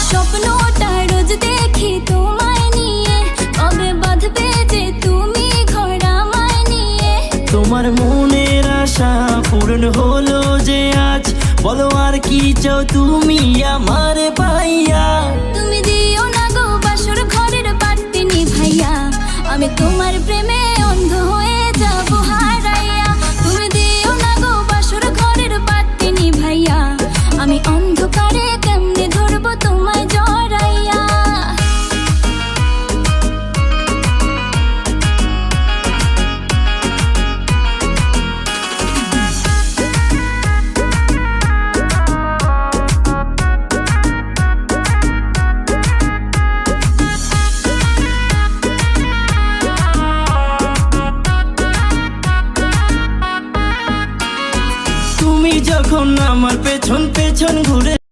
স্বপ্নটা রোজ দেখি তোমায় নিয়ে, কবে বাঁধবে যে তুমি ঘর আমায় নিয়ে। তোমার মনের আশা পূরণ হলো যে আজ, বলো আর কি চাও তুমি আমার পাইয়া। তুমি দিও না গো বাসর ঘরের বাতি নিভাইয়া, আমি তোমার প্রেমে অন্ধ হয়ে যাব হারাইয়া। তুমি দিও না গো বাসর ঘরের বাতি নিভাইয়া, আমি অন্ধকারে কেমনে ধরবো তোমায় জড়াইয়া। তুমি যখন আমার পেছন পেছন ঘুরে